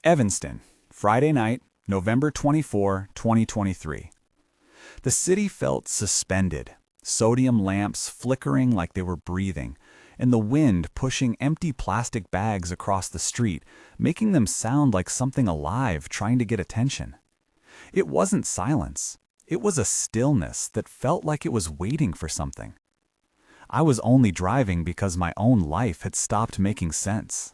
Evanston, Friday night, November 24, 2023. The city felt suspended, sodium lamps flickering like they were breathing, and the wind pushing empty plastic bags across the street, making them sound like something alive trying to get attention. It wasn't silence. It was a stillness that felt like it was waiting for something. I was only driving because my own life had stopped making sense.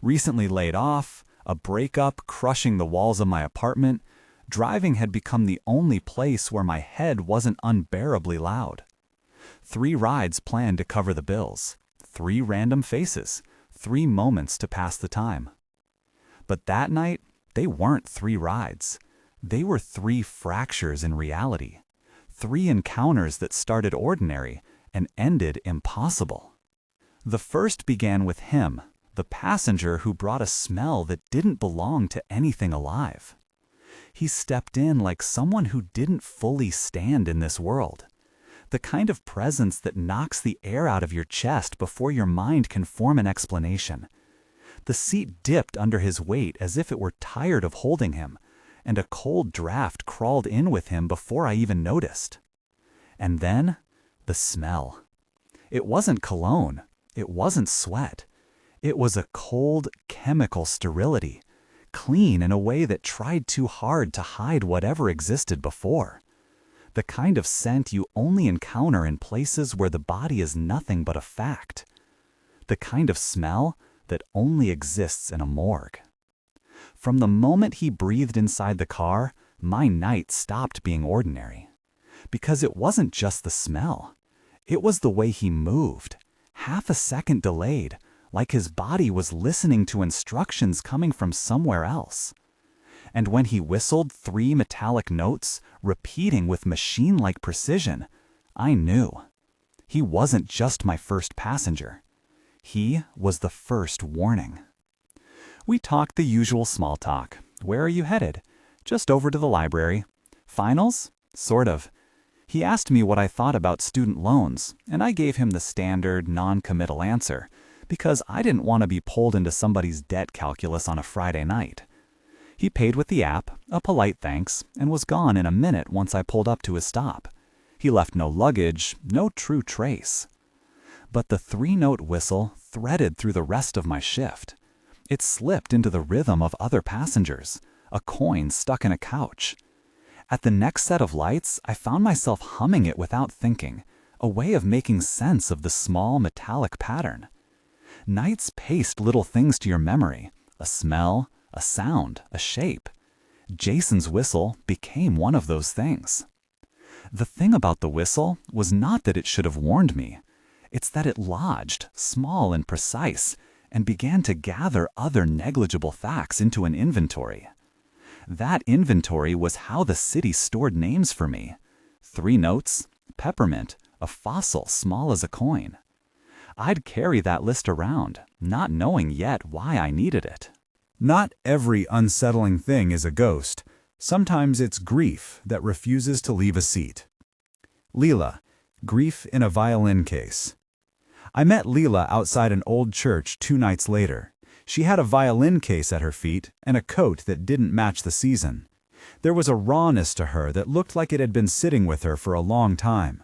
Recently laid off, a breakup crushing the walls of my apartment, driving had become the only place where my head wasn't unbearably loud. 3 rides planned to cover the bills, 3 random faces, 3 moments to pass the time. But that night, they weren't 3 rides. They were 3 fractures in reality, 3 encounters that started ordinary and ended impossible. The first began with him, the passenger who brought a smell that didn't belong to anything alive. He stepped in like someone who didn't fully stand in this world. The kind of presence that knocks the air out of your chest before your mind can form an explanation. The seat dipped under his weight as if it were tired of holding him, and a cold draft crawled in with him before I even noticed. And then, the smell. It wasn't cologne. It wasn't sweat. It was a cold, chemical sterility, clean in a way that tried too hard to hide whatever existed before. The kind of scent you only encounter in places where the body is nothing but a fact. The kind of smell that only exists in a morgue. From the moment he breathed inside the car, my night stopped being ordinary. Because it wasn't just the smell. It was the way he moved, half a second delayed, like his body was listening to instructions coming from somewhere else. And when he whistled 3 metallic notes, repeating with machine-like precision, I knew. He wasn't just my first passenger. He was the first warning. We talked the usual small talk. Where are you headed? Just over to the library. Finals? Sort of. He asked me what I thought about student loans, and I gave him the standard, non-committal answer, because I didn't want to be pulled into somebody's debt calculus on a Friday night. He paid with the app, a polite thanks, and was gone in a minute once I pulled up to his stop. He left no luggage, no true trace. But the 3-note whistle threaded through the rest of my shift. It slipped into the rhythm of other passengers, a coin stuck in a couch. At the next set of lights, I found myself humming it without thinking, a way of making sense of the small metallic pattern. Nights paste little things to your memory, a smell, a sound, a shape. Jason's whistle became one of those things. The thing about the whistle was not that it should have warned me. It's that it lodged, small and precise, and began to gather other negligible facts into an inventory. That inventory was how the city stored names for me. 3 notes, peppermint, a fossil small as a coin. I'd carry that list around, not knowing yet why I needed it. Not every unsettling thing is a ghost. Sometimes it's grief that refuses to leave a seat. Leela, grief in a violin case. I met Leela outside an old church 2 nights later. She had a violin case at her feet and a coat that didn't match the season. There was a rawness to her that looked like it had been sitting with her for a long time.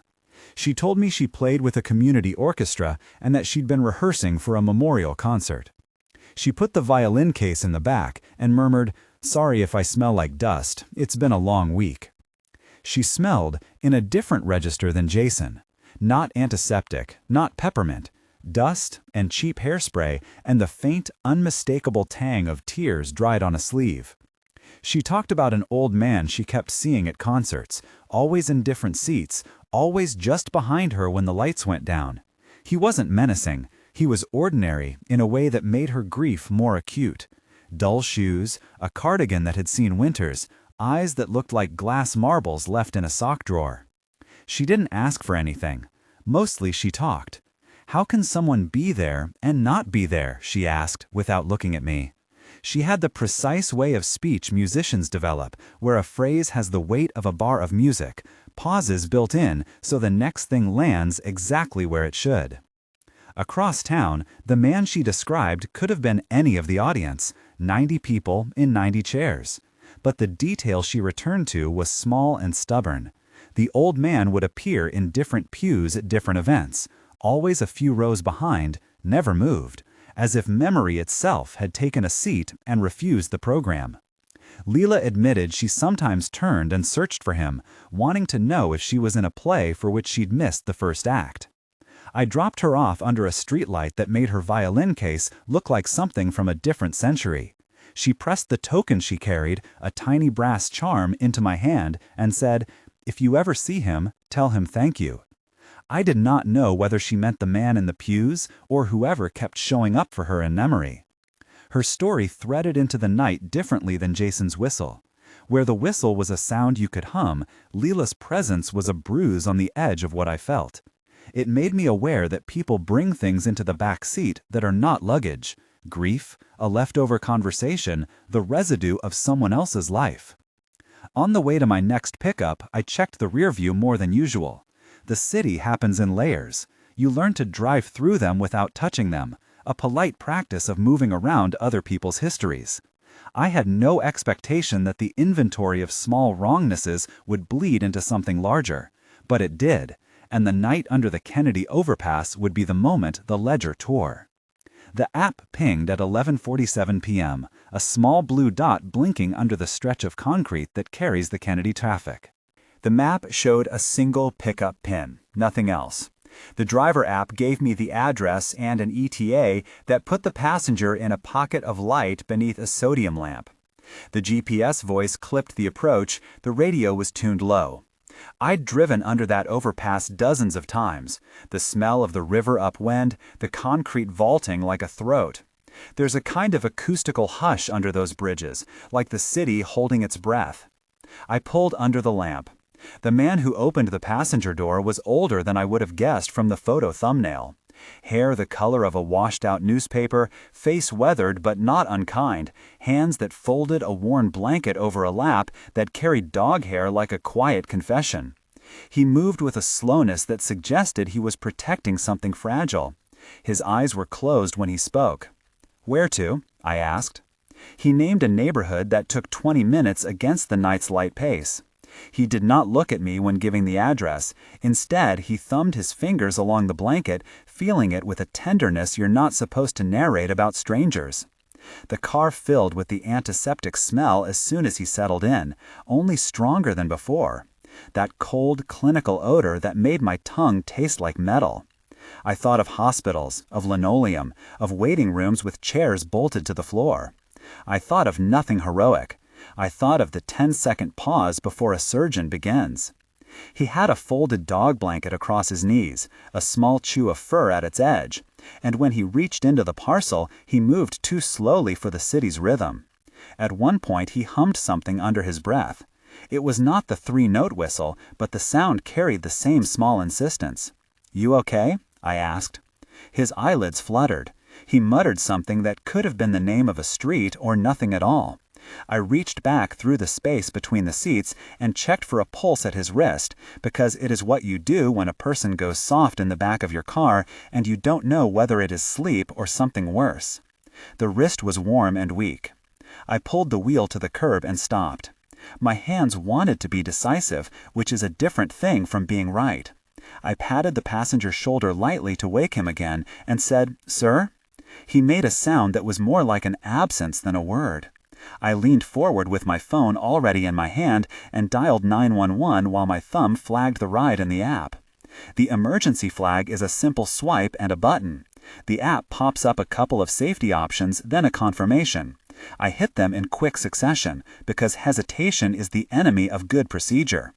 She told me she played with a community orchestra and that she'd been rehearsing for a memorial concert. She put the violin case in the back and murmured, "Sorry if I smell like dust, it's been a long week." She smelled in a different register than Jason. Not antiseptic, not peppermint. Dust and cheap hairspray and the faint, unmistakable tang of tears dried on a sleeve. She talked about an old man she kept seeing at concerts, always in different seats, always just behind her when the lights went down. He wasn't menacing. He was ordinary in a way that made her grief more acute. Dull shoes, a cardigan that had seen winters, eyes that looked like glass marbles left in a sock drawer. She didn't ask for anything. Mostly she talked. How can someone be there and not be there, she asked, without looking at me. She had the precise way of speech musicians develop, where a phrase has the weight of a bar of music, pauses built in so the next thing lands exactly where it should. Across town, the man she described could have been any of the audience, 90 people in 90 chairs. But the detail she returned to was small and stubborn. The old man would appear in different pews at different events, always a few rows behind, never moved, as if memory itself had taken a seat and refused the program. Leela admitted she sometimes turned and searched for him, wanting to know if she was in a play for which she'd missed the first act. I dropped her off under a streetlight that made her violin case look like something from a different century. She pressed the token she carried, a tiny brass charm, into my hand and said, "If you ever see him, tell him thank you." I did not know whether she meant the man in the pews or whoever kept showing up for her in memory. Her story threaded into the night differently than Jason's whistle. Where the whistle was a sound you could hum, Leela's presence was a bruise on the edge of what I felt. It made me aware that people bring things into the back seat that are not luggage: grief, a leftover conversation, the residue of someone else's life. On the way to my next pickup, I checked the rear view more than usual. The city happens in layers. You learn to drive through them without touching them, a polite practice of moving around other people's histories. I had no expectation that the inventory of small wrongnesses would bleed into something larger, but it did, and the night under the Kennedy overpass would be the moment the ledger tore. The app pinged at 11:47 p.m., a small blue dot blinking under the stretch of concrete that carries the Kennedy traffic. The map showed a single pickup pin, nothing else. The driver app gave me the address and an ETA that put the passenger in a pocket of light beneath a sodium lamp. The GPS voice clipped the approach, the radio was tuned low. I'd driven under that overpass dozens of times, the smell of the river upwind, the concrete vaulting like a throat. There's a kind of acoustical hush under those bridges, like the city holding its breath. I pulled under the lamp. The man who opened the passenger door was older than I would have guessed from the photo thumbnail. Hair the color of a washed-out newspaper, face weathered but not unkind, hands that folded a worn blanket over a lap that carried dog hair like a quiet confession. He moved with a slowness that suggested he was protecting something fragile. His eyes were closed when he spoke. "Where to?" I asked. He named a neighborhood that took 20 minutes against the night's light pace. He did not look at me when giving the address. Instead, he thumbed his fingers along the blanket, feeling it with a tenderness you're not supposed to narrate about strangers. The car filled with the antiseptic smell as soon as he settled in, only stronger than before. That cold, clinical odor that made my tongue taste like metal. I thought of hospitals, of linoleum, of waiting rooms with chairs bolted to the floor. I thought of nothing heroic. I thought of the 10-second pause before a surgeon begins. He had a folded dog blanket across his knees, a small chew of fur at its edge, and when he reached into the parcel, he moved too slowly for the city's rhythm. At one point, he hummed something under his breath. It was not the 3-note whistle, but the sound carried the same small insistence. "You okay?" I asked. His eyelids fluttered. He muttered something that could have been the name of a street or nothing at all. I reached back through the space between the seats and checked for a pulse at his wrist, because it is what you do when a person goes soft in the back of your car and you don't know whether it is sleep or something worse. The wrist was warm and weak. I pulled the wheel to the curb and stopped. My hands wanted to be decisive, which is a different thing from being right. I patted the passenger's shoulder lightly to wake him again and said, "Sir?" He made a sound that was more like an absence than a word. I leaned forward with my phone already in my hand and dialed 911 while my thumb flagged the ride in the app. The emergency flag is a simple swipe and a button. The app pops up a couple of safety options, then a confirmation. I hit them in quick succession, because hesitation is the enemy of good procedure.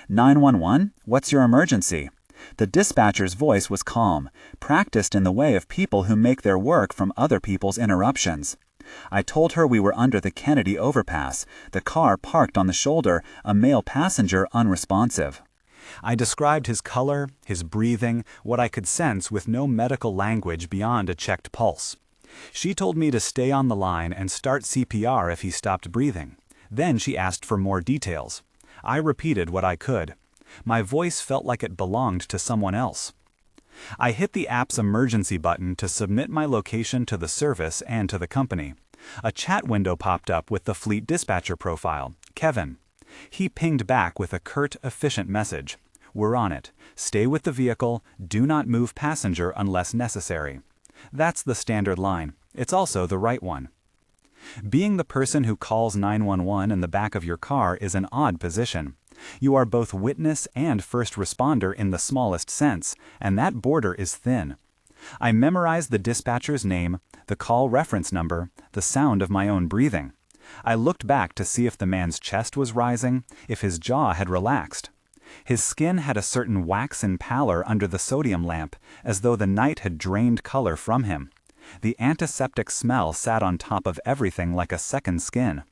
911, what's your emergency? The dispatcher's voice was calm, practiced in the way of people who make their work from other people's interruptions. I told her we were under the Kennedy overpass, the car parked on the shoulder, a male passenger unresponsive. I described his color, his breathing, what I could sense with no medical language beyond a checked pulse. She told me to stay on the line and start CPR if he stopped breathing. Then she asked for more details. I repeated what I could. My voice felt like it belonged to someone else. I hit the app's emergency button to submit my location to the service and to the company. A chat window popped up with the fleet dispatcher profile, Kevin. He pinged back with a curt, efficient message. "We're on it. Stay with the vehicle. Do not move passenger unless necessary." That's the standard line. It's also the right one. Being the person who calls 911 in the back of your car is an odd position. You are both witness and first responder in the smallest sense, and that border is thin. I memorized the dispatcher's name, the call reference number, the sound of my own breathing. I looked back to see if the man's chest was rising, if his jaw had relaxed. His skin had a certain waxen pallor under the sodium lamp, as though the night had drained color from him. The antiseptic smell sat on top of everything like a second skin.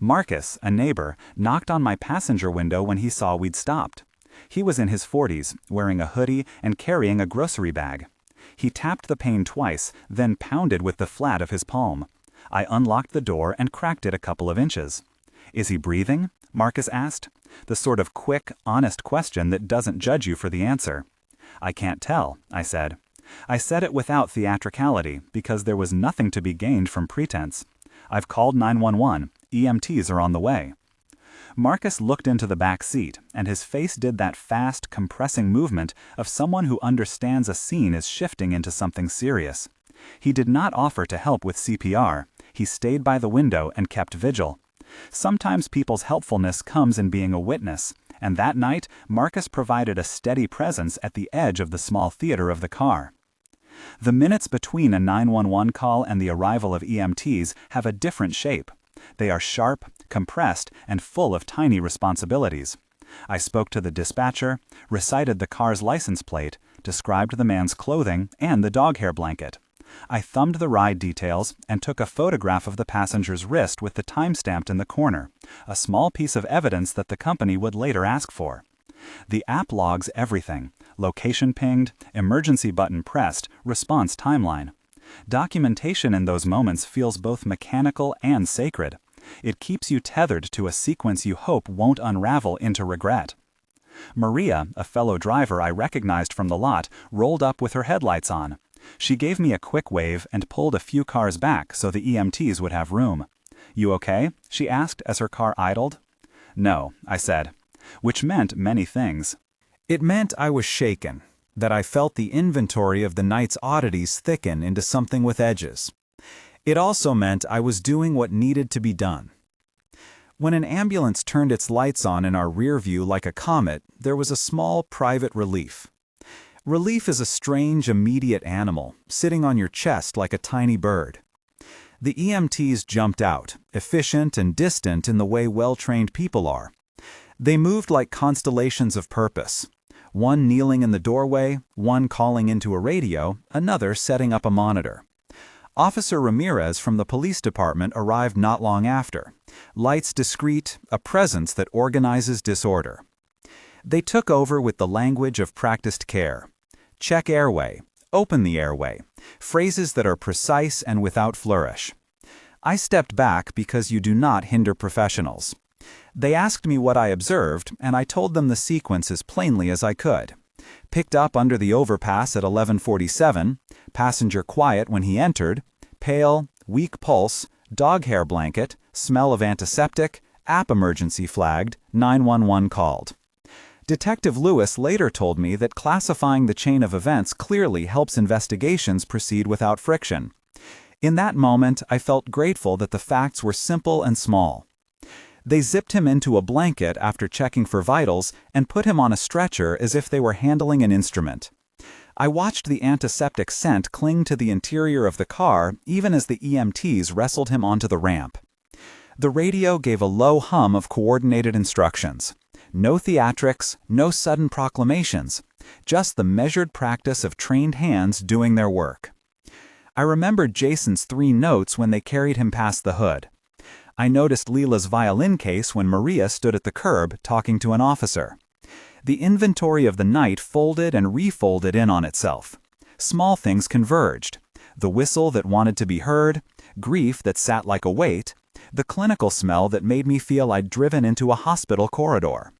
Marcus, a neighbor, knocked on my passenger window when he saw we'd stopped. He was in his 40s, wearing a hoodie and carrying a grocery bag. He tapped the pane twice, then pounded with the flat of his palm. I unlocked the door and cracked it a couple of inches. "Is he breathing?" Marcus asked. The sort of quick, honest question that doesn't judge you for the answer. "I can't tell," I said. I said it without theatricality, because there was nothing to be gained from pretense. "I've called 911. EMTs are on the way." Marcus looked into the back seat, and his face did that fast, compressing movement of someone who understands a scene is shifting into something serious. He did not offer to help with CPR. He stayed by the window and kept vigil. Sometimes people's helpfulness comes in being a witness, and that night Marcus provided a steady presence at the edge of the small theater of the car. The minutes between a 911 call and the arrival of EMTs have a different shape. They are sharp, compressed, and full of tiny responsibilities. I spoke to the dispatcher, recited the car's license plate, described the man's clothing and the dog hair blanket. I thumbed the ride details and took a photograph of the passenger's wrist with the time stamped in the corner, a small piece of evidence that the company would later ask for. The app logs everything: location pinged, emergency button pressed, response timeline. Documentation in those moments feels both mechanical and sacred. It keeps you tethered to a sequence you hope won't unravel into regret. Maria, a fellow driver I recognized from the lot, rolled up with her headlights on. She gave me a quick wave and pulled a few cars back so the EMTs would have room. "You okay?" she asked as her car idled. "No," I said, which meant many things. It meant I was shaken, that I felt the inventory of the night's oddities thicken into something with edges. It also meant I was doing what needed to be done. When an ambulance turned its lights on in our rear view like a comet, there was a small private relief. Relief is a strange, immediate animal, sitting on your chest like a tiny bird. The EMTs jumped out, efficient and distant in the way well-trained people are. They moved like constellations of purpose. One kneeling in the doorway, one calling into a radio, another setting up a monitor. Officer Ramirez from the police department arrived not long after. Lights discreet, a presence that organizes disorder. They took over with the language of practiced care. Check airway, open the airway, phrases that are precise and without flourish. I stepped back because you do not hinder professionals. They asked me what I observed, and I told them the sequence as plainly as I could. Picked up under the overpass at 11:47, passenger quiet when he entered, pale, weak pulse, dog hair blanket, smell of antiseptic, app emergency flagged, 911 called. Detective Lewis later told me that classifying the chain of events clearly helps investigations proceed without friction. In that moment, I felt grateful that the facts were simple and small. They zipped him into a blanket after checking for vitals and put him on a stretcher as if they were handling an instrument. I watched the antiseptic scent cling to the interior of the car even as the EMTs wrestled him onto the ramp. The radio gave a low hum of coordinated instructions. No theatrics, no sudden proclamations, just the measured practice of trained hands doing their work. I remembered Jason's 3 notes when they carried him past the hood. I noticed Leela's violin case when Maria stood at the curb talking to an officer. The inventory of the night folded and refolded in on itself. Small things converged. The whistle that wanted to be heard, grief that sat like a weight, the clinical smell that made me feel I'd driven into a hospital corridor.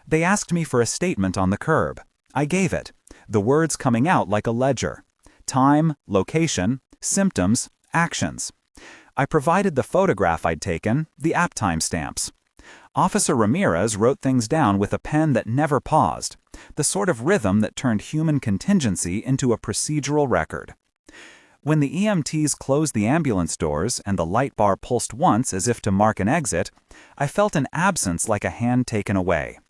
They asked me for a statement on the curb. I gave it. the words coming out like a ledger. Time, location, symptoms, actions. I provided the photograph I'd taken, the app timestamps. Officer Ramirez wrote things down with a pen that never paused, the sort of rhythm that turned human contingency into a procedural record. When the EMTs closed the ambulance doors and the light bar pulsed once as if to mark an exit, I felt an absence like a hand taken away.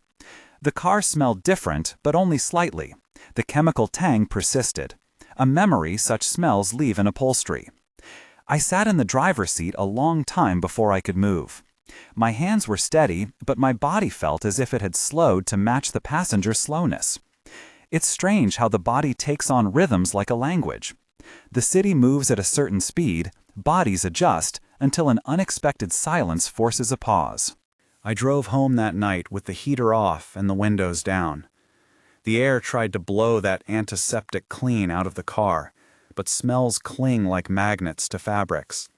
The car smelled different, but only slightly. The chemical tang persisted, a memory such smells leave in upholstery. I sat in the driver's seat a long time before I could move. My hands were steady, but my body felt as if it had slowed to match the passenger's slowness. It's strange how the body takes on rhythms like a language. The city moves at a certain speed, bodies adjust, until an unexpected silence forces a pause. I drove home that night with the heater off and the windows down. The air tried to blow that antiseptic clean out of the car, but smells cling like magnets to fabrics.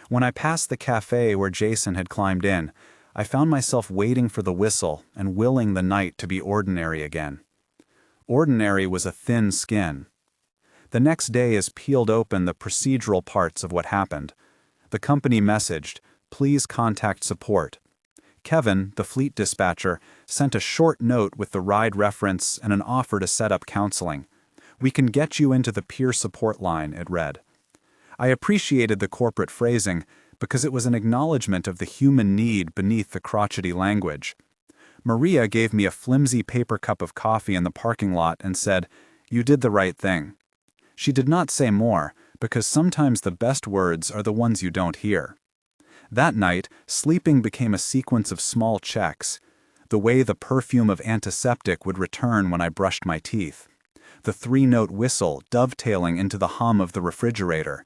When I passed the cafe where Jason had climbed in, I found myself waiting for the whistle and willing the night to be ordinary again. Ordinary was a thin skin. The next day as peeled open the procedural parts of what happened. The company messaged, "Please contact support." Kevin, the fleet dispatcher, sent a short note with the ride reference and an offer to set up counseling. "We can get you into the peer support line," it read. I appreciated the corporate phrasing because it was an acknowledgement of the human need beneath the crotchety language. Maria gave me a flimsy paper cup of coffee in the parking lot and said, "You did the right thing." She did not say more, because sometimes the best words are the ones you don't hear. That night, sleeping became a sequence of small checks. The way the perfume of antiseptic would return when I brushed my teeth. The three-note whistle dovetailing into the hum of the refrigerator.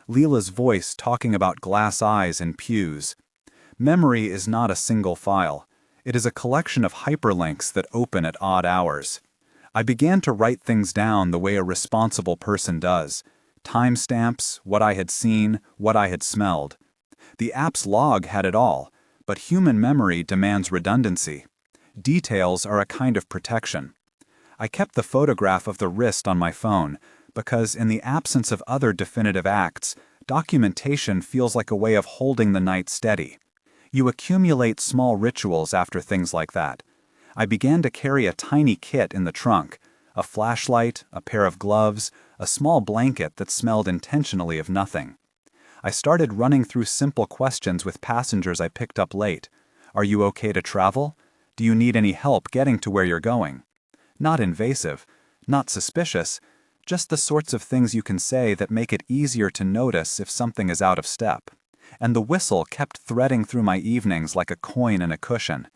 Leela's voice talking about glass eyes and pews. Memory is not a single file. It is a collection of hyperlinks that open at odd hours. I began to write things down the way a responsible person does. Timestamps, what I had seen, what I had smelled. The app's log had it all, but human memory demands redundancy. Details are a kind of protection. I kept the photograph of the wrist on my phone, because in the absence of other definitive acts, documentation feels like a way of holding the night steady. You accumulate small rituals after things like that. I began to carry a tiny kit in the trunk, a flashlight, a pair of gloves, a small blanket that smelled intentionally of nothing. I started running through simple questions with passengers I picked up late. Are you okay to travel? Do you need any help getting to where you're going? Not invasive, not suspicious, just the sorts of things you can say that make it easier to notice if something is out of step. And the whistle kept threading through my evenings like a coin in a cushion.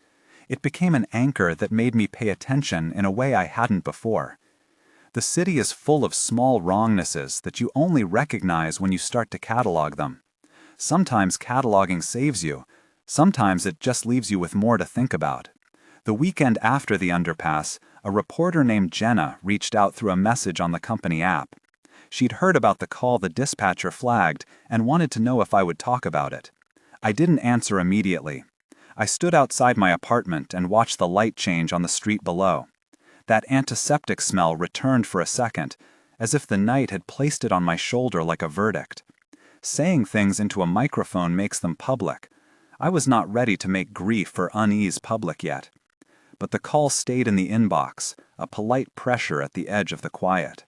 It became an anchor that made me pay attention in a way I hadn't before. The city is full of small wrongnesses that you only recognize when you start to catalog them. Sometimes cataloging saves you. Sometimes it just leaves you with more to think about. The weekend after the underpass, a reporter named Jenna reached out through a message on the company app. She'd heard about the call the dispatcher flagged and wanted to know if I would talk about it. I didn't answer immediately. I stood outside my apartment and watched the light change on the street below. That antiseptic smell returned for a second, as if the night had placed it on my shoulder like a verdict. Saying things into a microphone makes them public. I was not ready to make grief or unease public yet. But the call stayed in the inbox, a polite pressure at the edge of the quiet.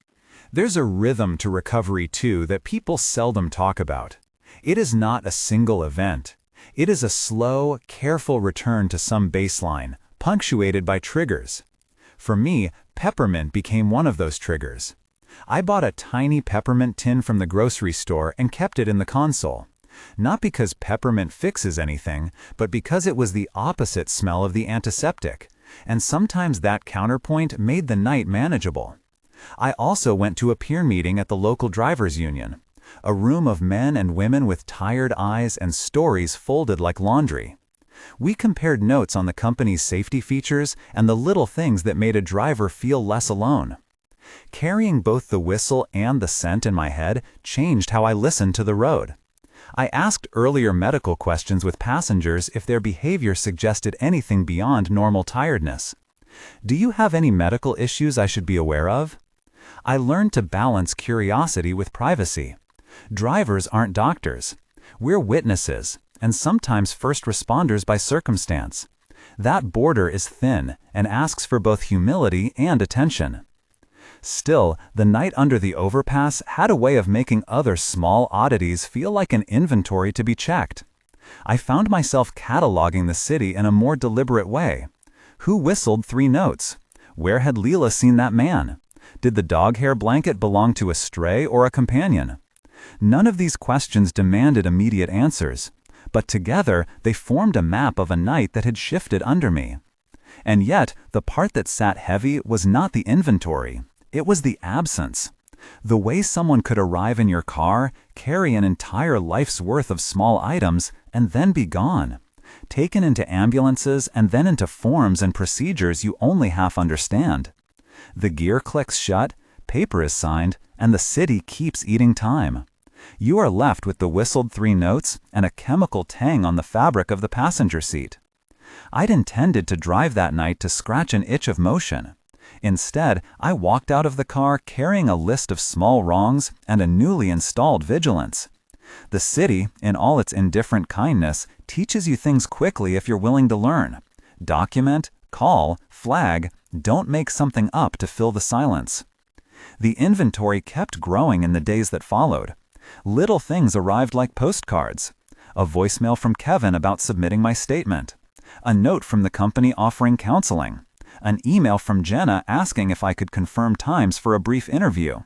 There's a rhythm to recovery, too, that people seldom talk about. It is not a single event. It is a slow, careful return to some baseline, punctuated by triggers. For me, peppermint became one of those triggers. I bought a tiny peppermint tin from the grocery store and kept it in the console. Not because peppermint fixes anything, but because it was the opposite smell of the antiseptic, and sometimes that counterpoint made the night manageable. I also went to a peer meeting at the local drivers' union, a room of men and women with tired eyes and stories folded like laundry. We compared notes on the company's safety features and the little things that made a driver feel less alone. Carrying both the whistle and the scent in my head changed how I listened to the road. I asked earlier medical questions with passengers if their behavior suggested anything beyond normal tiredness. Do you have any medical issues I should be aware of? I learned to balance curiosity with privacy. Drivers aren't doctors. We're witnesses, and sometimes first responders by circumstance. That border is thin and asks for both humility and attention. Still, the night under the overpass had a way of making other small oddities feel like an inventory to be checked. I found myself cataloging the city in a more deliberate way. Who whistled 3 notes? Where had Leela seen that man? Did the dog hair blanket belong to a stray or a companion? None of these questions demanded immediate answers, but together they formed a map of a night that had shifted under me. And yet, the part that sat heavy was not the inventory. It was the absence. The way someone could arrive in your car, carry an entire life's worth of small items, and then be gone. Taken into ambulances and then into forms and procedures you only half understand. The gear clicks shut, paper is signed, and the city keeps eating time. You are left with the whistled 3 notes and a chemical tang on the fabric of the passenger seat. I'd intended to drive that night to scratch an itch of motion. Instead, I walked out of the car carrying a list of small wrongs and a newly installed vigilance. The city, in all its indifferent kindness, teaches you things quickly if you're willing to learn. Document, call, flag, don't make something up to fill the silence. The inventory kept growing in the days that followed. Little things arrived like postcards. A voicemail from Kevin about submitting my statement. A note from the company offering counseling. An email from Jenna asking if I could confirm times for a brief interview.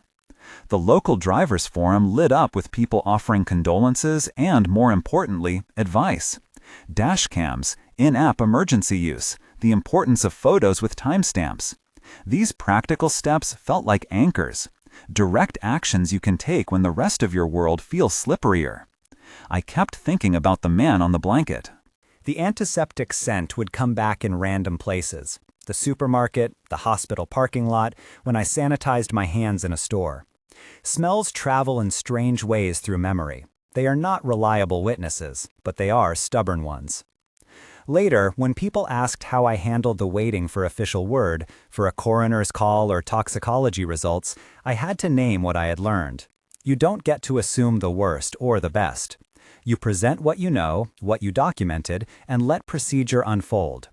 The local drivers forum lit up with people offering condolences and, more importantly, advice. Dash cams, in-app emergency use, the importance of photos with timestamps. These practical steps felt like anchors. Direct actions you can take when the rest of your world feels slipperier. I kept thinking about the man on the blanket. The antiseptic scent would come back in random places. The supermarket, the hospital parking lot, when I sanitized my hands in a store. Smells travel in strange ways through memory. They are not reliable witnesses, but they are stubborn ones. Later, when people asked how I handled the waiting for official word, for a coroner's call or toxicology results, I had to name what I had learned. You don't get to assume the worst or the best. You present what you know, what you documented, and let procedure unfold.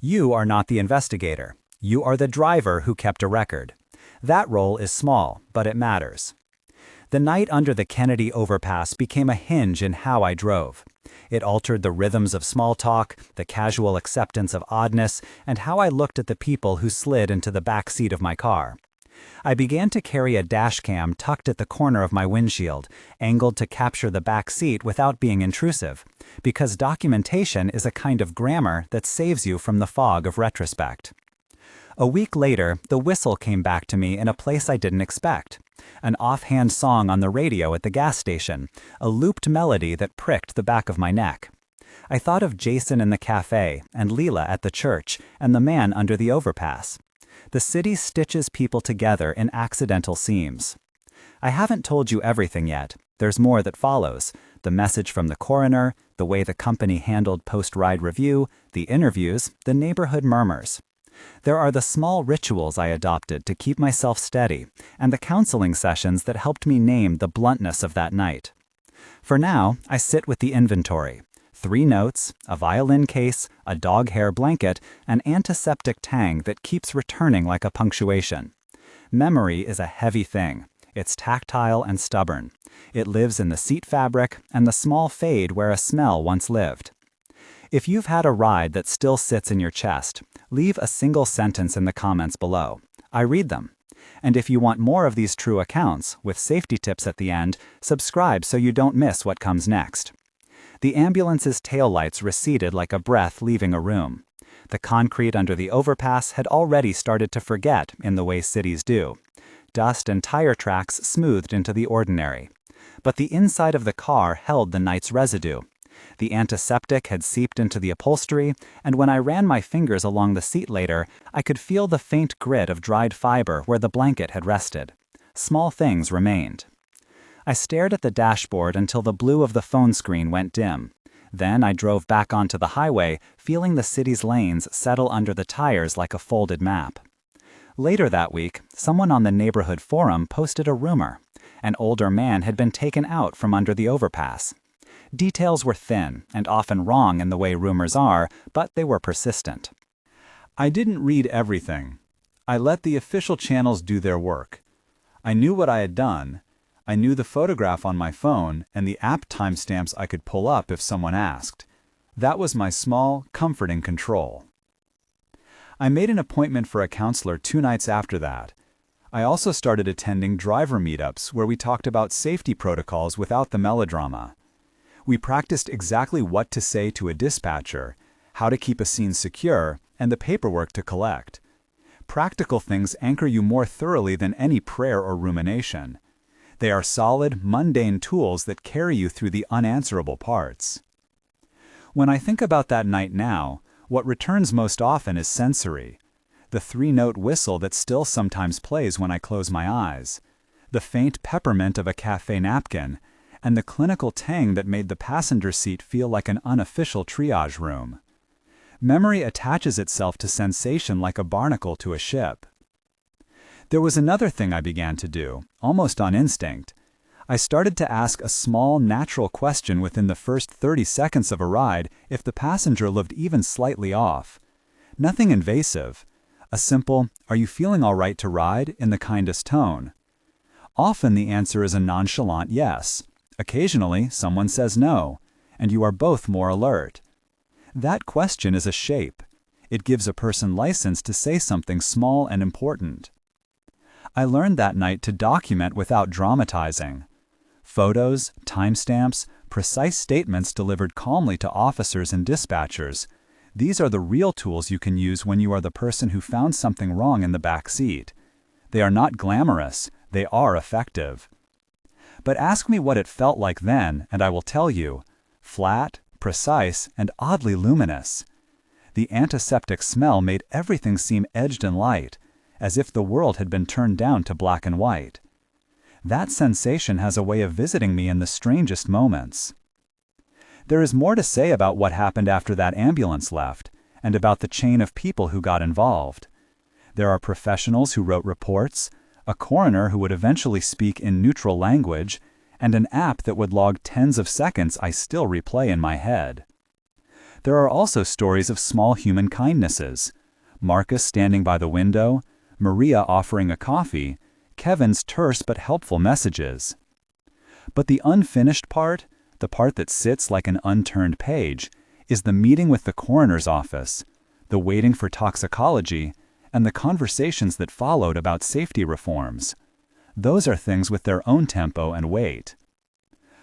You are not the investigator. You are the driver who kept a record. That role is small, but it matters. The night under the Kennedy overpass became a hinge in how I drove. It altered the rhythms of small talk, the casual acceptance of oddness, and how I looked at the people who slid into the back seat of my car. I began to carry a dash cam tucked at the corner of my windshield, angled to capture the back seat without being intrusive, because documentation is a kind of grammar that saves you from the fog of retrospect. A week later, the whistle came back to me in a place I didn't expect. An offhand song on the radio at the gas station, a looped melody that pricked the back of my neck. I thought of Jason in the cafe, and Leela at the church, and the man under the overpass. The city stitches people together in accidental seams. I haven't told you everything yet. There's more that follows. The message from the coroner, the way the company handled post-ride review, the interviews, the neighborhood murmurs. There are the small rituals I adopted to keep myself steady, and the counseling sessions that helped me name the bluntness of that night. For now, I sit with the inventory. 3 notes, a violin case, a dog hair blanket, an antiseptic tang that keeps returning like a punctuation. Memory is a heavy thing. It's tactile and stubborn. It lives in the seat fabric and the small fade where a smell once lived. If you've had a ride that still sits in your chest, leave a single sentence in the comments below. I read them. And if you want more of these true accounts, with safety tips at the end, subscribe so you don't miss what comes next. The ambulance's taillights receded like a breath leaving a room. The concrete under the overpass had already started to forget in the way cities do. Dust and tire tracks smoothed into the ordinary. But the inside of the car held the night's residue. The antiseptic had seeped into the upholstery, and when I ran my fingers along the seat later, I could feel the faint grit of dried fiber where the blanket had rested. Small things remained. I stared at the dashboard until the blue of the phone screen went dim. Then I drove back onto the highway, feeling the city's lanes settle under the tires like a folded map. Later that week, someone on the neighborhood forum posted a rumor. An older man had been taken out from under the overpass. Details were thin and often wrong in the way rumors are, but they were persistent. I didn't read everything. I let the official channels do their work. I knew what I had done. I knew the photograph on my phone and the app timestamps I could pull up if someone asked. That was my small, comforting control. I made an appointment for a counselor 2 nights after that. I also started attending driver meetups where we talked about safety protocols without the melodrama. We practiced exactly what to say to a dispatcher, how to keep a scene secure, and the paperwork to collect. Practical things anchor you more thoroughly than any prayer or rumination. They are solid, mundane tools that carry you through the unanswerable parts. When I think about that night now, what returns most often is sensory. The 3-note whistle that still sometimes plays when I close my eyes, the faint peppermint of a cafe napkin, and the clinical tang that made the passenger seat feel like an unofficial triage room. Memory attaches itself to sensation like a barnacle to a ship. There was another thing I began to do, almost on instinct. I started to ask a small, natural question within the first 30 seconds of a ride if the passenger looked even slightly off. Nothing invasive. A simple, "Are you feeling all right to ride?" in the kindest tone. Often the answer is a nonchalant yes. Occasionally, someone says no, and you are both more alert. That question is a shape. It gives a person license to say something small and important. I learned that night to document without dramatizing. Photos, timestamps, precise statements delivered calmly to officers and dispatchers. These are the real tools you can use when you are the person who found something wrong in the back seat. They are not glamorous, they are effective. But ask me what it felt like then, and I will tell you. Flat, precise, and oddly luminous. The antiseptic smell made everything seem edged and light, as if the world had been turned down to black and white. That sensation has a way of visiting me in the strangest moments. There is more to say about what happened after that ambulance left, and about the chain of people who got involved. There are professionals who wrote reports, a coroner who would eventually speak in neutral language, and an app that would log tens of seconds I still replay in my head. There are also stories of small human kindnesses. Marcus standing by the window, Maria offering a coffee, Kevin's terse but helpful messages. But the unfinished part, the part that sits like an unturned page, is the meeting with the coroner's office, the waiting for toxicology, and the conversations that followed about safety reforms. Those are things with their own tempo and weight.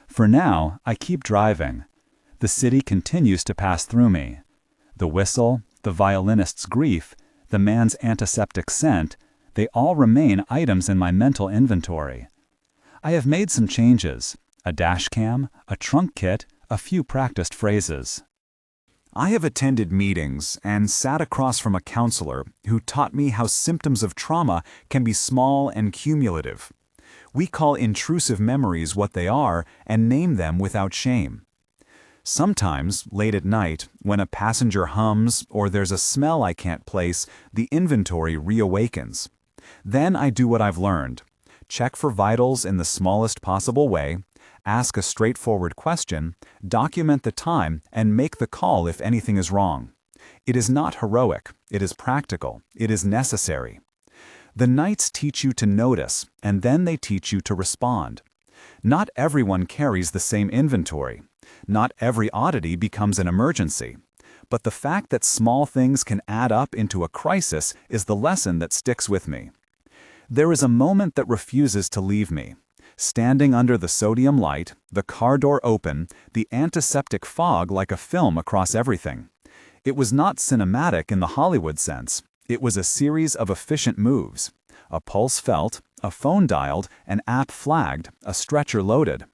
For now, I keep driving. The city continues to pass through me. The whistle, the violinist's grief, the man's antiseptic scent, they all remain items in my mental inventory. I have made some changes, a dash cam, a trunk kit, a few practiced phrases. I have attended meetings and sat across from a counselor who taught me how symptoms of trauma can be small and cumulative. We call intrusive memories what they are and name them without shame. Sometimes, late at night, when a passenger hums or there's a smell I can't place, the inventory reawakens. Then I do what I've learned. Check for vitals in the smallest possible way, ask a straightforward question, document the time, and make the call if anything is wrong. It is not heroic, it is practical, it is necessary. The nights teach you to notice, and then they teach you to respond. Not everyone carries the same inventory. Not every oddity becomes an emergency. But the fact that small things can add up into a crisis is the lesson that sticks with me. There is a moment that refuses to leave me. Standing under the sodium light, the car door open, the antiseptic fog like a film across everything. It was not cinematic in the Hollywood sense. It was a series of efficient moves. A pulse felt, a phone dialed, an app flagged, a stretcher loaded.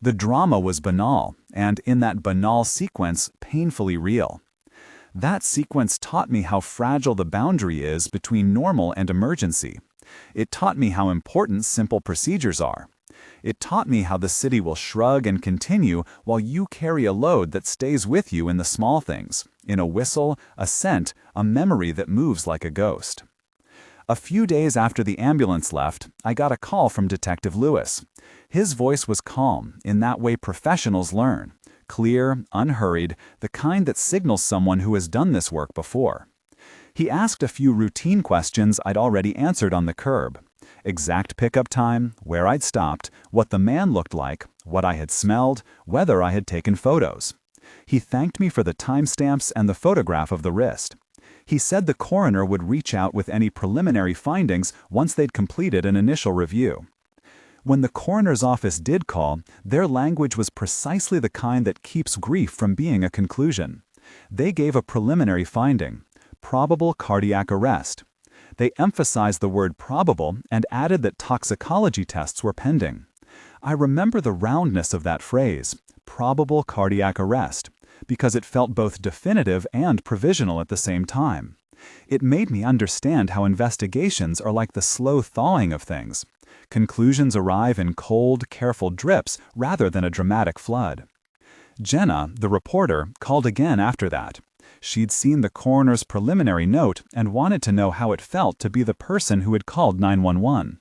The drama was banal, and in that banal sequence, painfully real. That sequence taught me how fragile the boundary is between normal and emergency. It taught me how important simple procedures are. It taught me how the city will shrug and continue while you carry a load that stays with you in the small things, in a whistle, a scent, a memory that moves like a ghost. A few days after the ambulance left, I got a call from Detective Lewis. His voice was calm, in that way professionals learn. Clear, unhurried, the kind that signals someone who has done this work before. He asked a few routine questions I'd already answered on the curb. Exact pickup time, where I'd stopped, what the man looked like, what I had smelled, whether I had taken photos. He thanked me for the timestamps and the photograph of the wrist. He said the coroner would reach out with any preliminary findings once they'd completed an initial review. When the coroner's office did call, their language was precisely the kind that keeps grief from being a conclusion. They gave a preliminary finding: probable cardiac arrest. They emphasized the word probable and added that toxicology tests were pending. I remember the roundness of that phrase, probable cardiac arrest, because it felt both definitive and provisional at the same time. It made me understand how investigations are like the slow thawing of things. Conclusions arrive in cold, careful drips rather than a dramatic flood. Jenna, the reporter, called again after that. She'd seen the coroner's preliminary note and wanted to know how it felt to be the person who had called 911.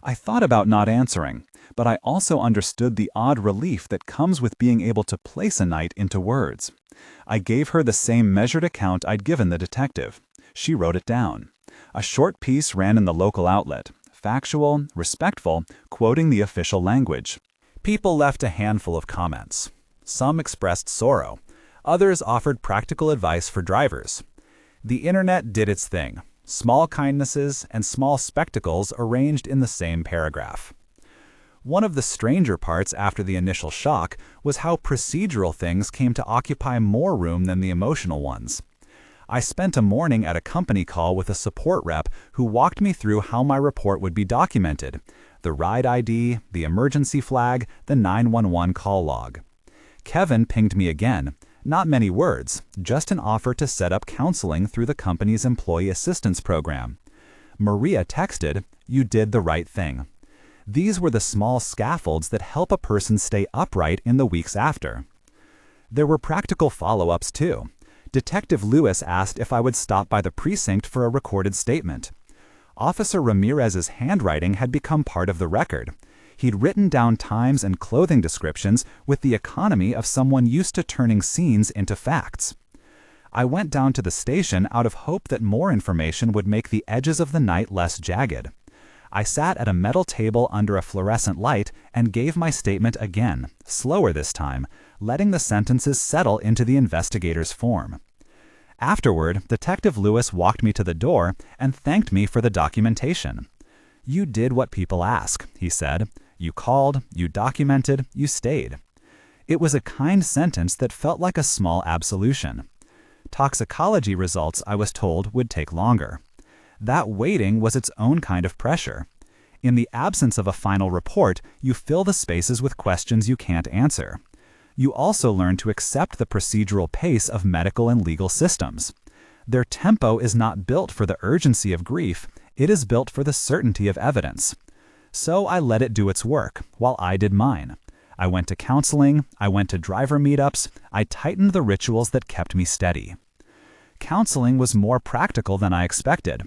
I thought about not answering, but I also understood the odd relief that comes with being able to place a night into words. I gave her the same measured account I'd given the detective. She wrote it down. A short piece ran in the local outlet, factual, respectful, quoting the official language. People left a handful of comments. Some expressed sorrow. Others offered practical advice for drivers. The internet did its thing. Small kindnesses and small spectacles arranged in the same paragraph. One of the stranger parts after the initial shock was how procedural things came to occupy more room than the emotional ones. I spent a morning at a company call with a support rep who walked me through how my report would be documented: the ride ID, the emergency flag, the 911 call log. Kevin pinged me again. Not many words, just an offer to set up counseling through the company's employee assistance program. Maria texted, "You did the right thing." These were the small scaffolds that help a person stay upright in the weeks after. There were practical follow-ups too. Detective Lewis asked if I would stop by the precinct for a recorded statement. Officer Ramirez's handwriting had become part of the record. He'd written down times and clothing descriptions with the economy of someone used to turning scenes into facts. I went down to the station out of hope that more information would make the edges of the night less jagged. I sat at a metal table under a fluorescent light and gave my statement again, slower this time, letting the sentences settle into the investigator's form. Afterward, Detective Lewis walked me to the door and thanked me for the documentation. "You did what people ask," he said. "You called, you documented, you stayed." It was a kind sentence that felt like a small absolution. Toxicology results, I was told, would take longer. That waiting was its own kind of pressure. In the absence of a final report, you fill the spaces with questions you can't answer. You also learn to accept the procedural pace of medical and legal systems. Their tempo is not built for the urgency of grief, it is built for the certainty of evidence. So I let it do its work, while I did mine. I went to counseling, I went to driver meetups, I tightened the rituals that kept me steady. Counseling was more practical than I expected.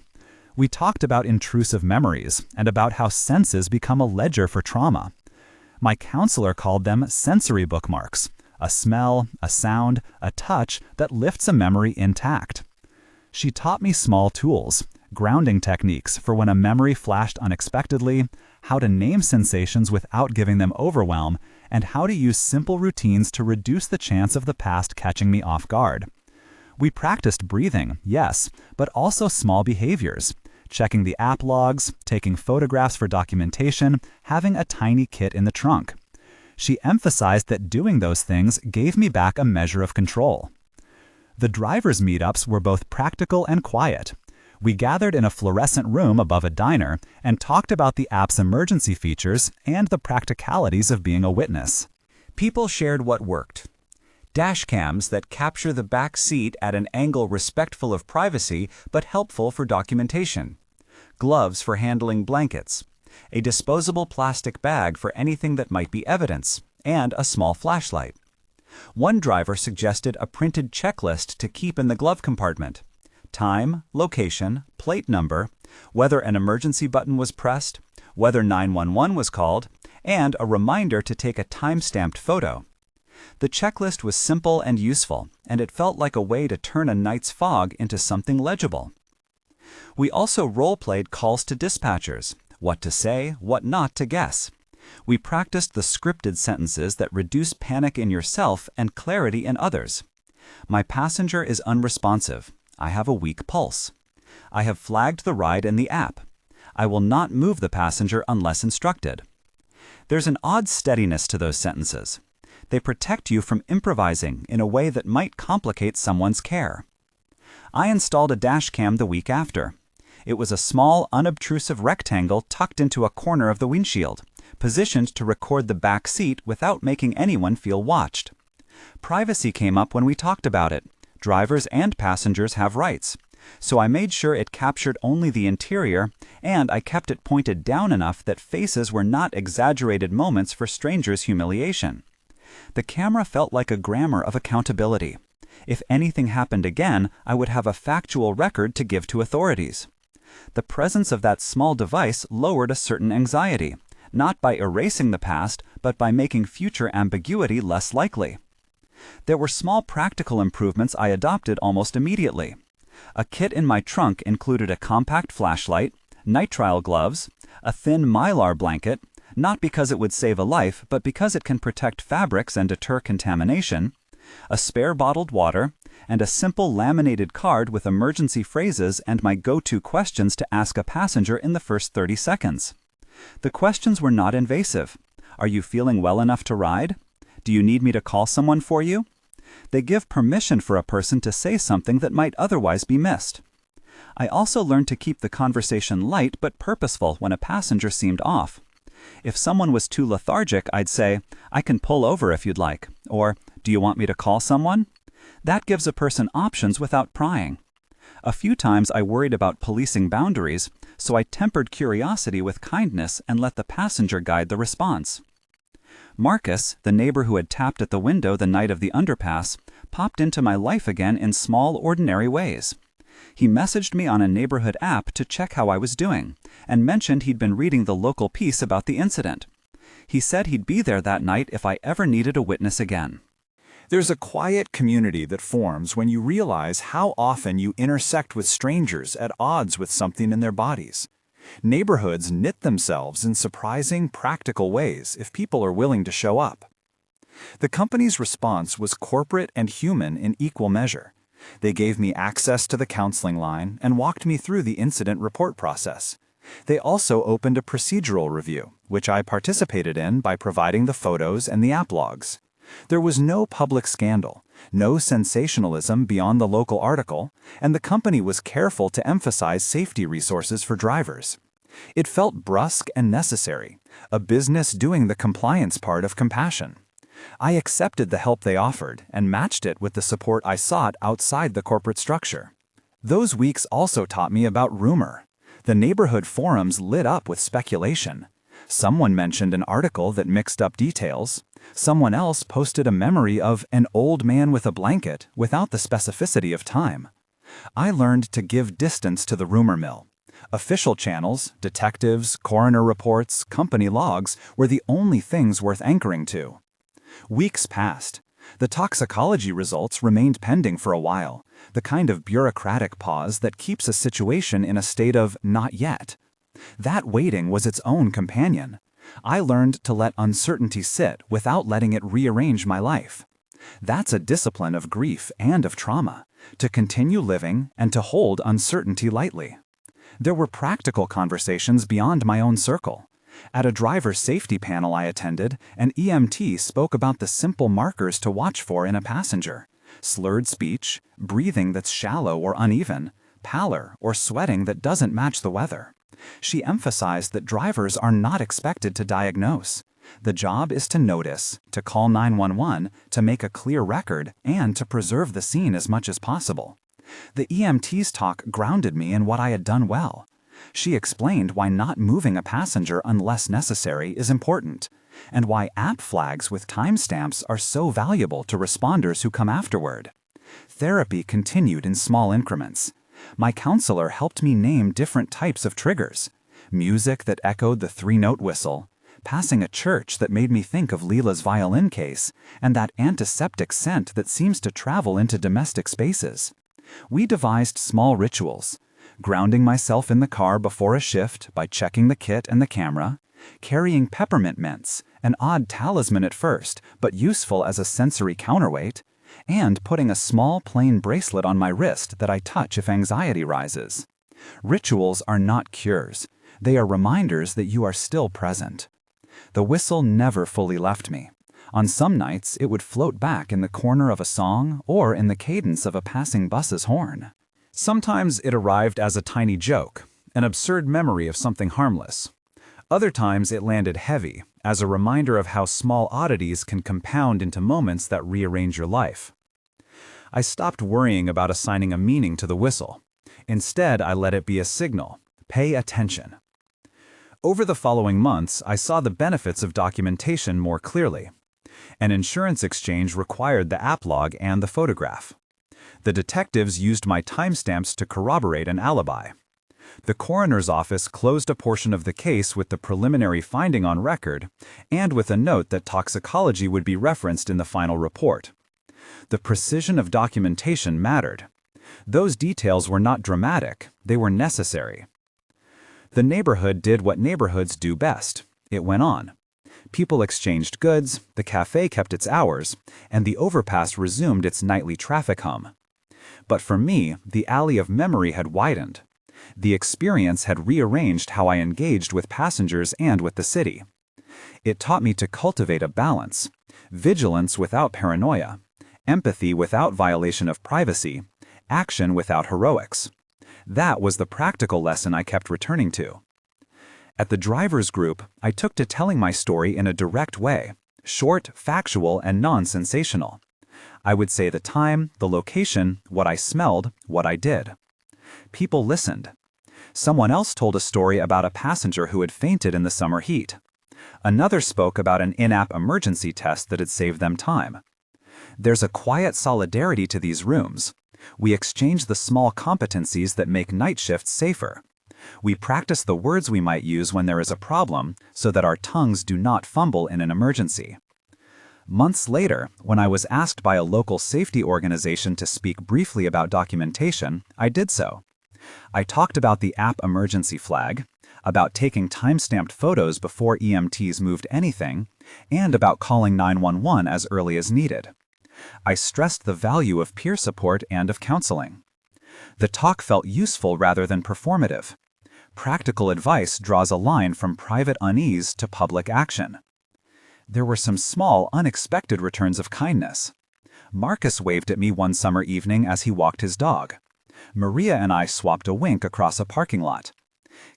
We talked about intrusive memories and about how senses become a ledger for trauma. My counselor called them sensory bookmarks, a smell, a sound, a touch that lifts a memory intact. She taught me small tools, grounding techniques for when a memory flashed unexpectedly, how to name sensations without giving them overwhelm, and how to use simple routines to reduce the chance of the past catching me off guard. We practiced breathing, yes, but also small behaviors. Checking the app logs, taking photographs for documentation, having a tiny kit in the trunk. She emphasized that doing those things gave me back a measure of control. The drivers' meetups were both practical and quiet. We gathered in a fluorescent room above a diner and talked about the app's emergency features and the practicalities of being a witness. People shared what worked. Dash cams that capture the back seat at an angle respectful of privacy but helpful for documentation. Gloves for handling blankets. A disposable plastic bag for anything that might be evidence, and a small flashlight. One driver suggested a printed checklist to keep in the glove compartment. Time, location, plate number, whether an emergency button was pressed, whether 911 was called, and a reminder to take a time-stamped photo. The checklist was simple and useful, and it felt like a way to turn a night's fog into something legible. We also role-played calls to dispatchers, what to say, what not to guess. We practiced the scripted sentences that reduce panic in yourself and clarity in others. My passenger is unresponsive. I have a weak pulse. I have flagged the ride in the app. I will not move the passenger unless instructed. There's an odd steadiness to those sentences. They protect you from improvising in a way that might complicate someone's care. I installed a dash cam the week after. It was a small, unobtrusive rectangle tucked into a corner of the windshield, positioned to record the back seat without making anyone feel watched. Privacy came up when we talked about it. Drivers and passengers have rights. So I made sure it captured only the interior, and I kept it pointed down enough that faces were not exaggerated moments for strangers' humiliation. The camera felt like a grammar of accountability. If anything happened again, I would have a factual record to give to authorities. The presence of that small device lowered a certain anxiety, not by erasing the past, but by making future ambiguity less likely. There were small practical improvements I adopted almost immediately. A kit in my trunk included a compact flashlight, nitrile gloves, a thin mylar blanket, not because it would save a life, but because it can protect fabrics and deter contamination, a spare bottled water, and a simple laminated card with emergency phrases and my go-to questions to ask a passenger in the first 30 seconds. The questions were not invasive. Are you feeling well enough to ride? Do you need me to call someone for you? They give permission for a person to say something that might otherwise be missed. I also learned to keep the conversation light but purposeful when a passenger seemed off. If someone was too lethargic, I'd say, "I can pull over if you'd like," or "Do you want me to call someone?" That gives a person options without prying. A few times I worried about policing boundaries, so I tempered curiosity with kindness and let the passenger guide the response. Marcus, the neighbor who had tapped at the window the night of the underpass, popped into my life again in small, ordinary ways. He messaged me on a neighborhood app to check how I was doing, and mentioned he'd been reading the local piece about the incident. He said he'd be there that night if I ever needed a witness again. There's a quiet community that forms when you realize how often you intersect with strangers at odds with something in their bodies. Neighborhoods knit themselves in surprising, practical ways if people are willing to show up. The company's response was corporate and human in equal measure. They gave me access to the counseling line and walked me through the incident report process. They also opened a procedural review, which I participated in by providing the photos and the app logs. There was no public scandal, no sensationalism beyond the local article, and the company was careful to emphasize safety resources for drivers. It felt brusque and necessary, a business doing the compliance part of compassion. I accepted the help they offered and matched it with the support I sought outside the corporate structure. Those weeks also taught me about rumor. The neighborhood forums lit up with speculation. Someone mentioned an article that mixed up details. Someone else posted a memory of an old man with a blanket without the specificity of time. I learned to give distance to the rumor mill. Official channels, detectives, coroner reports, company logs were the only things worth anchoring to. Weeks passed. The toxicology results remained pending for a while, the kind of bureaucratic pause that keeps a situation in a state of not yet. That waiting was its own companion. I learned to let uncertainty sit without letting it rearrange my life. That's a discipline of grief and of trauma, to continue living and to hold uncertainty lightly. There were practical conversations beyond my own circle. At a driver safety panel I attended, an EMT spoke about the simple markers to watch for in a passenger: slurred speech, breathing that's shallow or uneven, pallor or sweating that doesn't match the weather. She emphasized that drivers are not expected to diagnose. The job is to notice, to call 911, to make a clear record, and to preserve the scene as much as possible. The EMT's talk grounded me in what I had done well. She explained why not moving a passenger unless necessary is important, and why app flags with timestamps are so valuable to responders who come afterward. Therapy continued in small increments. My counselor helped me name different types of triggers: music that echoed the three-note whistle, passing a church that made me think of Leela's violin case, and that antiseptic scent that seems to travel into domestic spaces. We devised small rituals: grounding myself in the car before a shift by checking the kit and the camera, carrying peppermint mints, an odd talisman at first, but useful as a sensory counterweight, and putting a small plain bracelet on my wrist that I touch if anxiety rises. Rituals are not cures. They are reminders that you are still present. The whistle never fully left me. On some nights, it would float back in the corner of a song or in the cadence of a passing bus's horn. Sometimes it arrived as a tiny joke, an absurd memory of something harmless. Other times it landed heavy, as a reminder of how small oddities can compound into moments that rearrange your life. I stopped worrying about assigning a meaning to the whistle. Instead, I let it be a signal: pay attention. Over the following months, I saw the benefits of documentation more clearly. An insurance exchange required the app log and the photograph. The detectives used my timestamps to corroborate an alibi. The coroner's office closed a portion of the case with the preliminary finding on record and with a note that toxicology would be referenced in the final report. The precision of documentation mattered. Those details were not dramatic, they were necessary. The neighborhood did what neighborhoods do best. It went on. People exchanged goods, the cafe kept its hours, and the overpass resumed its nightly traffic hum. But for me, the alley of memory had widened. The experience had rearranged how I engaged with passengers and with the city. It taught me to cultivate a balance: vigilance without paranoia, empathy without violation of privacy, action without heroics. That was the practical lesson I kept returning to. At the driver's group, I took to telling my story in a direct way: short, factual, and non-sensational. I would say the time, the location, what I smelled, what I did. People listened. Someone else told a story about a passenger who had fainted in the summer heat. Another spoke about an in-app emergency test that had saved them time. There's a quiet solidarity to these rooms. We exchange the small competencies that make night shifts safer. We practice the words we might use when there is a problem so that our tongues do not fumble in an emergency. Months later, when I was asked by a local safety organization to speak briefly about documentation, I did so. I talked about the app emergency flag, about taking time-stamped photos before EMTs moved anything, and about calling 911 as early as needed. I stressed the value of peer support and of counseling. The talk felt useful rather than performative. Practical advice draws a line from private unease to public action. There were some small, unexpected returns of kindness. Marcus waved at me one summer evening as he walked his dog. Maria and I swapped a wink across a parking lot.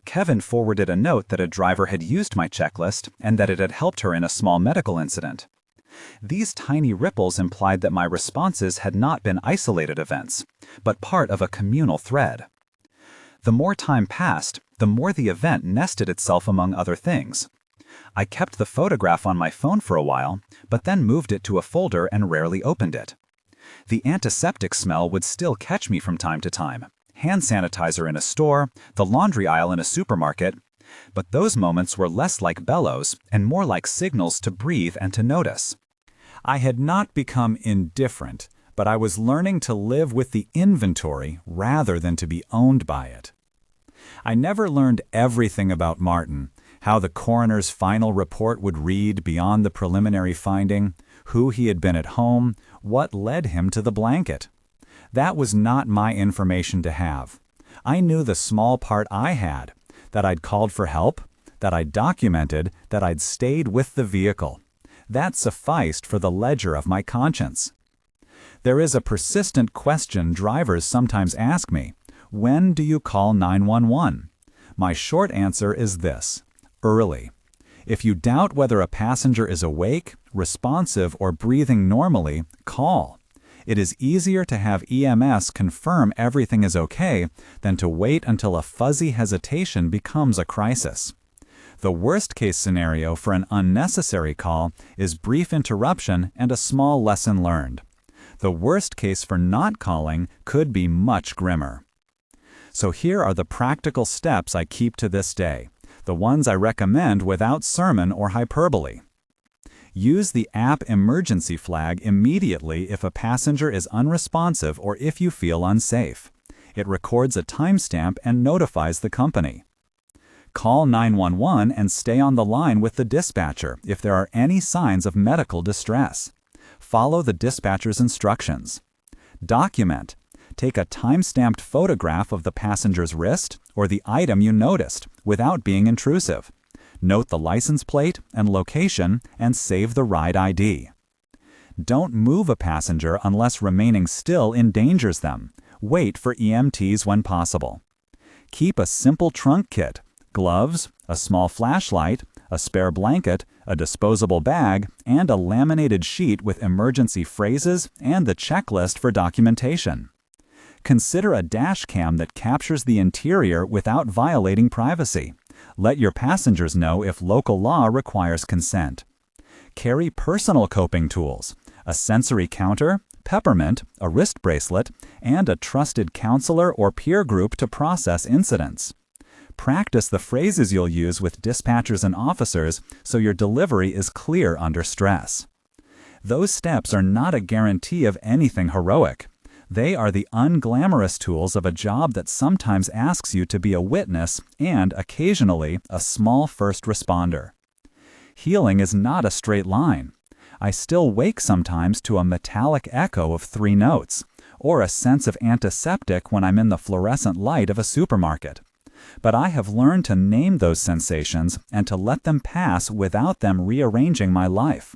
Kevin forwarded a note that a driver had used my checklist and that it had helped her in a small medical incident. These tiny ripples implied that my responses had not been isolated events, but part of a communal thread. The more time passed, the more the event nested itself among other things. I kept the photograph on my phone for a while, but then moved it to a folder and rarely opened it. The antiseptic smell would still catch me from time to time: hand sanitizer in a store, the laundry aisle in a supermarket. But those moments were less like bellows and more like signals to breathe and to notice. I had not become indifferent, but I was learning to live with the inventory rather than to be owned by it. I never learned everything about Martin: how the coroner's final report would read beyond the preliminary finding, who he had been at home, what led him to the blanket. That was not my information to have. I knew the small part I had: that I'd called for help, that I'd documented, that I'd stayed with the vehicle. That sufficed for the ledger of my conscience. There is a persistent question drivers sometimes ask me: when do you call 911? My short answer is this: early. If you doubt whether a passenger is awake, responsive, or breathing normally, call. It is easier to have EMS confirm everything is okay than to wait until a fuzzy hesitation becomes a crisis. The worst-case scenario for an unnecessary call is brief interruption and a small lesson learned. The worst case for not calling could be much grimmer. So here are the practical steps I keep to this day, the ones I recommend without sermon or hyperbole. Use the app emergency flag immediately if a passenger is unresponsive or if you feel unsafe. It records a timestamp and notifies the company. Call 911 and stay on the line with the dispatcher if there are any signs of medical distress. Follow the dispatcher's instructions. Document. Take a time-stamped photograph of the passenger's wrist or the item you noticed without being intrusive. Note the license plate and location and save the ride ID. Don't move a passenger unless remaining still endangers them. Wait for EMTs when possible. Keep a simple trunk kit, gloves, a small flashlight, a spare blanket, a disposable bag, and a laminated sheet with emergency phrases and the checklist for documentation. Consider a dash cam that captures the interior without violating privacy. Let your passengers know if local law requires consent. Carry personal coping tools, a sensory counter, peppermint, a wrist bracelet, and a trusted counselor or peer group to process incidents. Practice the phrases you'll use with dispatchers and officers so your delivery is clear under stress. Those steps are not a guarantee of anything heroic. They are the unglamorous tools of a job that sometimes asks you to be a witness and, occasionally, a small first responder. Healing is not a straight line. I still wake sometimes to a metallic echo of 3 notes, or a sense of antiseptic when I'm in the fluorescent light of a supermarket. But I have learned to name those sensations and to let them pass without them rearranging my life.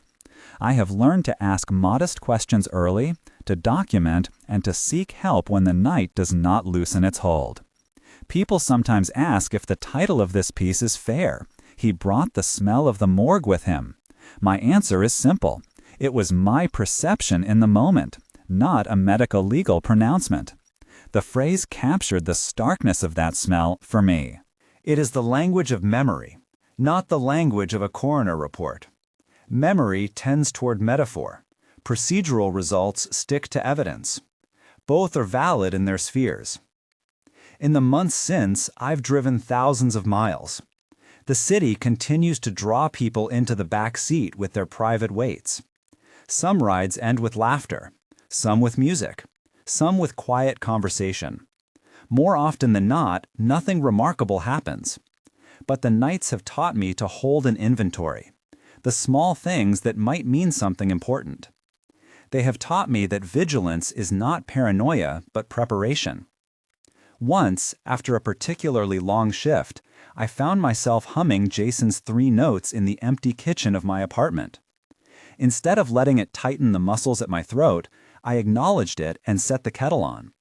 I have learned to ask modest questions early, to document, and to seek help when the night does not loosen its hold. People sometimes ask if the title of this piece is fair. He brought the smell of the morgue with him. My answer is simple. It was my perception in the moment, not a medico-legal pronouncement. The phrase captured the starkness of that smell for me. It is the language of memory, not the language of a coroner report. Memory tends toward metaphor. Procedural results stick to evidence. Both are valid in their spheres. In the months since, I've driven thousands of miles. The city continues to draw people into the back seat with their private waits. Some rides end with laughter, some with music, some with quiet conversation. More often than not, nothing remarkable happens. But the nights have taught me to hold an inventory, the small things that might mean something important. They have taught me that vigilance is not paranoia, but preparation. Once, after a particularly long shift, I found myself humming Jason's 3 notes in the empty kitchen of my apartment. Instead of letting it tighten the muscles at my throat, I acknowledged it and set the kettle on.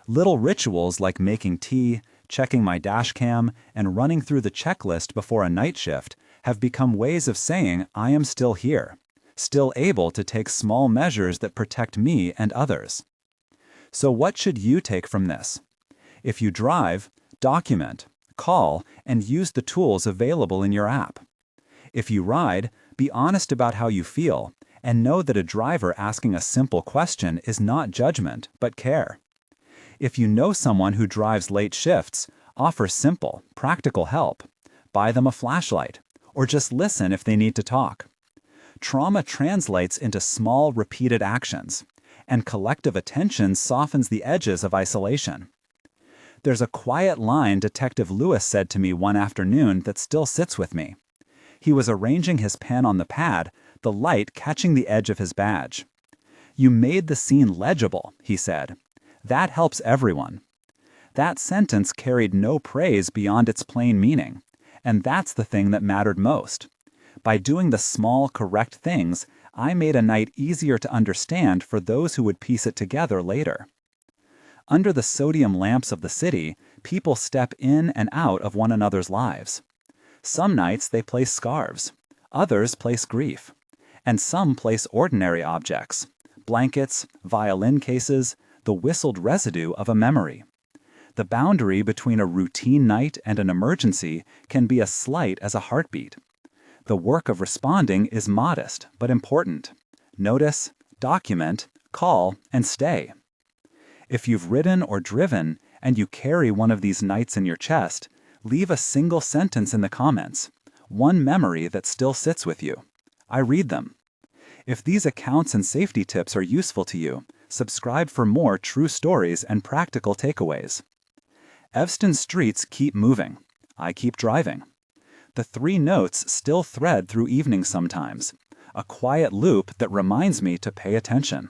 Little rituals like making tea, checking my dash cam, and running through the checklist before a night shift have become ways of saying I am still here, still able to take small measures that protect me and others. So what should you take from this? If you drive, document, call, and use the tools available in your app. If you ride, be honest about how you feel, and know that a driver asking a simple question is not judgment, but care. If you know someone who drives late shifts, offer simple, practical help. Buy them a flashlight, or just listen if they need to talk. Trauma translates into small, repeated actions, and collective attention softens the edges of isolation. There's a quiet line Detective Lewis said to me one afternoon that still sits with me. He was arranging his pen on the pad, the light catching the edge of his badge. "You made the scene legible," he said. "That helps everyone." That sentence carried no praise beyond its plain meaning, and that's the thing that mattered most. By doing the small, correct things, I made a night easier to understand for those who would piece it together later. Under the sodium lamps of the city, people step in and out of one another's lives. Some nights they place scarves, others place grief, and some place ordinary objects, blankets, violin cases, the whistled residue of a memory. The boundary between a routine night and an emergency can be as slight as a heartbeat. The work of responding is modest but important. Notice, document, call, and stay. If you've ridden or driven, and you carry one of these nights in your chest, leave a single sentence in the comments, one memory that still sits with you. I read them. If these accounts and safety tips are useful to you, subscribe for more true stories and practical takeaways. Evanston streets keep moving. I keep driving. The 3 notes still thread through evenings sometimes, a quiet loop that reminds me to pay attention.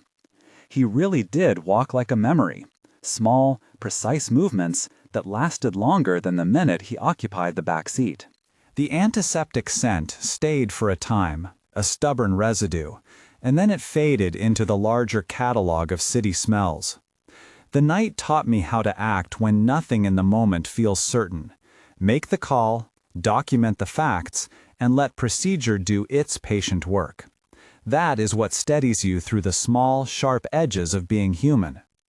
He really did walk like a memory, small, precise movements that lasted longer than the minute he occupied the back seat. The antiseptic scent stayed for a time, a stubborn residue, and then it faded into the larger catalog of city smells. The night taught me how to act when nothing in the moment feels certain. Make the call, document the facts, and let procedure do its patient work. That is what steadies you through the small, sharp edges of being human.